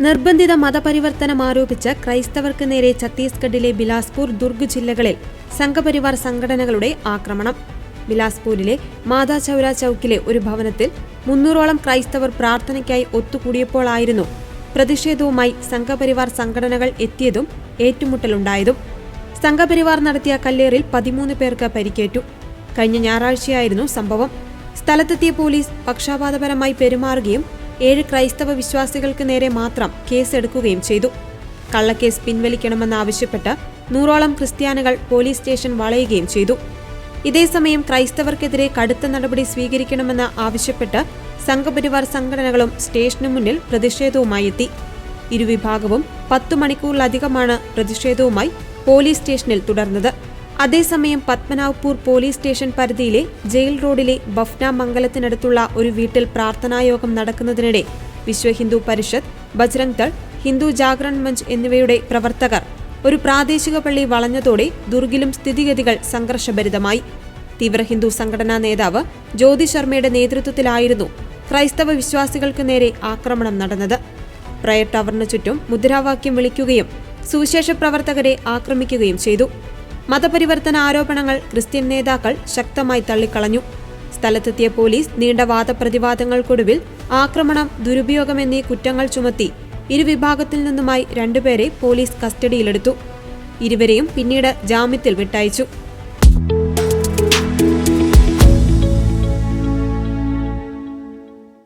നിർബന്ധിത മതപരിവർത്തനം ആരോപിച്ച് ക്രൈസ്തവർക്ക് നേരെ ഛത്തീസ്ഗഡിലെ ബിലാസ്പൂർ, ദുർഗ് ജില്ലകളിൽ സംഘപരിവാർ സംഘടനകളുടെ ആക്രമണം. ബിലാസ്പൂരിലെ മാതാ ചൗര ചൌക്കിലെ ഒരു ഭവനത്തിൽ 300ഓളം ക്രൈസ്തവർ പ്രാർത്ഥനയ്ക്കായി ഒത്തുകൂടിയപ്പോഴായിരുന്നു പ്രതിഷേധവുമായി സംഘപരിവാർ സംഘടനകൾ എത്തിയതും ഏറ്റുമുട്ടലുണ്ടായതും. സംഘപരിവാർ നടത്തിയ കല്ലേറിൽ 13 പേർക്ക് പരിക്കേറ്റു. കഴിഞ്ഞ ഞായറാഴ്ചയായിരുന്നു സംഭവം. സ്ഥലത്തെത്തിയ പോലീസ് പക്ഷപാതപരമായി പെരുമാറുകയും 7 ക്രൈസ്തവ വിശ്വാസികൾക്ക് നേരെ മാത്രം കേസെടുക്കുകയും ചെയ്തു. കള്ളക്കേസ് പിൻവലിക്കണമെന്നാവശ്യപ്പെട്ട് 100ഓളം ക്രിസ്ത്യാനികൾ പോലീസ് സ്റ്റേഷൻ വളയുകയും ചെയ്തു. ഇതേസമയം ക്രൈസ്തവർക്കെതിരെ കടുത്ത നടപടി സ്വീകരിക്കണമെന്ന് ആവശ്യപ്പെട്ട് സംഘപരിവാർ സംഘടനകളും സ്റ്റേഷനു മുന്നിൽ പ്രതിഷേധവുമായി എത്തി. ഇരുവിഭാഗവും 10 മണിക്കൂറിലധികമാണ് പ്രതിഷേധവുമായി പോലീസ് സ്റ്റേഷനിൽ തുടർന്നത്. അതേസമയം പത്മനാഭ്പൂർ പോലീസ് സ്റ്റേഷൻ പരിധിയിലെ ജയിൽ റോഡിലെ ബഫ്ന മംഗലത്തിനടുത്തുള്ള ഒരു വീട്ടിൽ പ്രാർത്ഥനായോഗം നടക്കുന്നതിനിടെ വിശ്വ ഹിന്ദു പരിഷത്ത്, ബജ്രംഗ് ദൾ, ഹിന്ദു ജാഗരൺ മഞ്ച് എന്നിവയുടെ പ്രവർത്തകർ ഒരു പ്രാദേശിക പള്ളി വളഞ്ഞതോടെ ദുർഗിലും സ്ഥിതിഗതികൾ സംഘർഷഭരിതമായി. തീവ്ര ഹിന്ദു സംഘടനാ നേതാവ് ജ്യോതി ശർമ്മയുടെ നേതൃത്വത്തിലായിരുന്നു ക്രൈസ്തവ വിശ്വാസികൾക്ക് നേരെ ആക്രമണം നടന്നത്. പ്രയർ ടവറിനു ചുറ്റും മുദ്രാവാക്യം വിളിക്കുകയും സുവിശേഷ പ്രവർത്തകരെ ആക്രമിക്കുകയും ചെയ്തു. മതപരിവർത്തന ആരോപണങ്ങൾ ക്രിസ്ത്യൻ നേതാക്കൾ ശക്തമായി തള്ളിക്കളഞ്ഞു. സ്ഥലത്തെത്തിയ പോലീസ് നീണ്ട വാദപ്രതിവാദങ്ങൾക്കൊടുവിൽ ആക്രമണം, ദുരുപയോഗം എന്നീ കുറ്റങ്ങൾ ചുമത്തി ഇരുവിഭാഗത്തിൽ നിന്നുമായി 2 പേരെ പോലീസ് കസ്റ്റഡിയിലെടുത്തു. ഇരുവരെയും പിന്നീട് ജാമ്യത്തിൽ വിട്ടയച്ചു.